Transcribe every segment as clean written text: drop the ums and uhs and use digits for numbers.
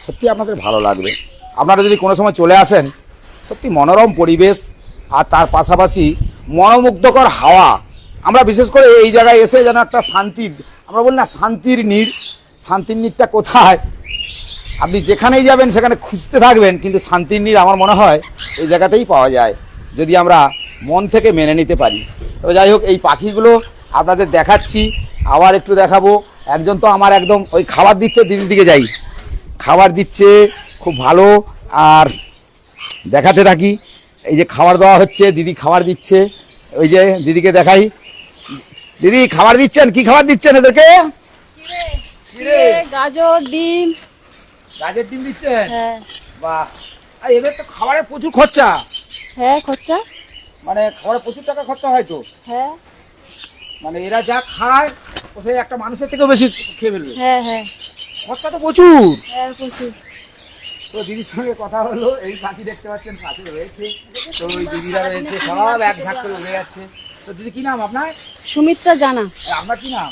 সত্যি আপনাদের ভালো লাগবে। আপনারা যদি কোনো সময় চলে আসেন, সত্যি মনোরম পরিবেশ আর তার পাশাপাশি মনোমুগ্ধকর হাওয়া। আমরা বিশেষ করে এই জায়গায় এসে যেন একটা শান্তির, আমরা বলি না শান্তির নীড়, শান্তির নীড়টা কোথায়? আপনি যেখানেই যাবেন সেখানে খুঁজতে থাকবেন, কিন্তু শান্তির নীড় আমার মনে হয় এই জায়গাতেই পাওয়া যায়, যদি আমরা মন থেকে মেনে নিতে পারি। তবে যাই হোক, এই পাখিগুলো আপনাদের দেখাচ্ছি, আবার একটু দেখাবো। একজন তো আমার একদম ওই খাবার দিচ্ছে, দিদির দিকে যাই, খাবার দিচ্ছে খুব ভালো। আর দেখাতে থাকি, এই যে খাবার দেওয়া হচ্ছে, দিদি খাবার দিচ্ছে, ওই যে দিদিকে দেখাই। দিদি খাবার দিচ্ছেন, কি খাবার দিচ্ছেন এদেরকে? গাজর, ডিম। গাজর ডিম দিচ্ছেন? হ্যাঁ। বাহ, আর এদের তো খাবারে প্রচুর খরচা। হ্যাঁ, খরচা, মানে খাবারে প্রচুর টাকা খরচা হয় তো। হ্যাঁ মানে এরা যা খায় ও সে একটা মানুষের থেকেও বেশি খেয়ে ফেলবে। হ্যাঁ হ্যাঁ খরচা তো প্রচুর। হ্যাঁ, প্রচুর। তো দিদির সঙ্গে কথা হলো, এই পাখি দেখতে পাচ্ছেন পাশে রয়েছে, তো ওই দিদিরা রয়েছে, সব এক ঝাঁক করে উড়ে যাচ্ছে। তো দিদি কি নাম আপনার? সুমিত্রা জানা। আপনার কি নাম?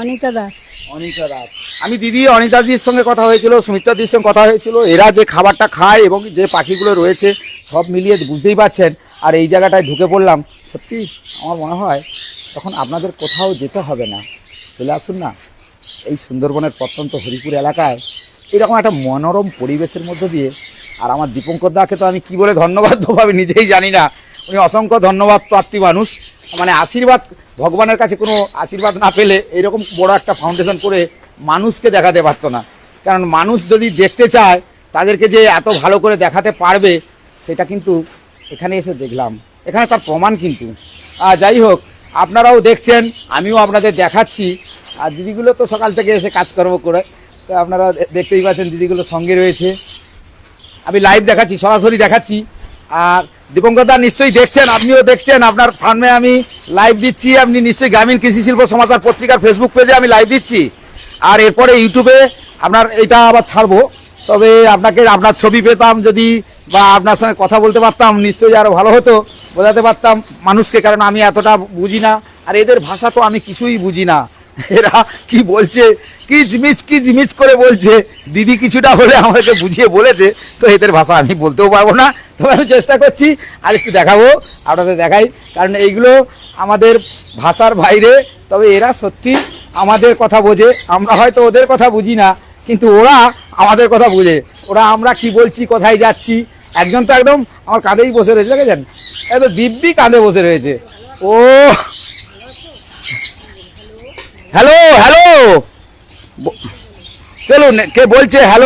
অনিতা দাস। অনিতা দাস। আমি দিদি অনিতাদির সঙ্গে কথা হয়েছিল, সুমিত্রাদির সঙ্গে কথা হয়েছিল। এরা যে খাবারটা খায় এবং যে পাখিগুলো রয়েছে সব মিলিয়ে বুঝতেই পারছেন। আর এই জায়গাটায় ঢুকে পড়লাম, সত্যি আমার মনে হয় তখন আপনাদের কোথাও যেতে হবে না, চলে আসুন না এই সুন্দরবনের প্রত্যন্ত হরিপুর এলাকায় এরকম একটা মনোরম পরিবেশের মধ্য দিয়ে। আর আমার দীপঙ্কর দাকে তো আমি কি বলে ধন্যবাদ দেবো আমি নিজেই জানি না। উনি অসংখ্য ধন্যবাদ প্রার্থী মানুষ, মানে আশীর্বাদ, ভগবানের কাছে কোনো আশীর্বাদ না পেলে এরকম বড় একটা ফাউন্ডেশন করে মানুষকে দেখাতে পারতো না। কারণ মানুষ যদি দেখতে চায়, তাদেরকে যে এত ভালো করে দেখাতে পারবে, সেটা কিন্তু এখানে এসে দেখলাম, এখানে তার প্রমাণ কিন্তু। যাই হোক, আপনারাও দেখছেন, আমিও আপনাদের দেখাচ্ছি। আর দিদিগুলো তো সকাল থেকে এসে কাজকর্ম করে, তো আপনারা দেখতেই পাচ্ছেন দিদিগুলো সঙ্গে রয়েছে। আমি লাইভ দেখাচ্ছি, সরাসরি দেখাচ্ছি। আর দীপঙ্কর দা নিশ্চয়ই দেখছেন, আপনিও দেখছেন, আপনার ফার্মে আমি লাইভ দিচ্ছি। আপনি নিশ্চয়ই গ্রামীণ কৃষি শিল্প সমাচার পত্রিকার ফেসবুক পেজে আমি লাইভ দিচ্ছি। আর এরপরে ইউটিউবে আপনার এটা আবার ছাড়বো। তবে আপনাকে আপনার ছবি পেতাম যদি, বা আপনার সঙ্গে কথা বলতে পারতাম, নিশ্চয়ই আরও ভালো হতো, বোঝাতে পারতাম মানুষকে, কারণ আমি এতটা বুঝি না। আর এদের ভাষা তো আমি কিছুই বুঝি না, এরা কি বলছে, কিচমিচ করে বলছে। দিদি কিছুটা হলে আমাকে বুঝিয়ে বলেছে, তো এদের ভাষা আমি বলতেও পারবো না। তবে আমি চেষ্টা করছি আর একটু দেখাবো, আপনাদের দেখাই, কারণ এইগুলো আমাদের ভাষার বাইরে। তবে এরা সত্যি আমাদের কথা বোঝে, আমরা হয়তো ওদের কথা বুঝি না, কিন্তু ওরা আমাদের কথা বুঝে। ওরা আমরা কি বলছি, কোথায় যাচ্ছি। একজন তো একদম আমার কাঁধেই বসে রয়েছে, দেখেছেন, একদম দিব্যি কাঁধে বসে রয়েছে। ও হ্যালো হ্যালো, চলুন, কে বলছে হ্যালো?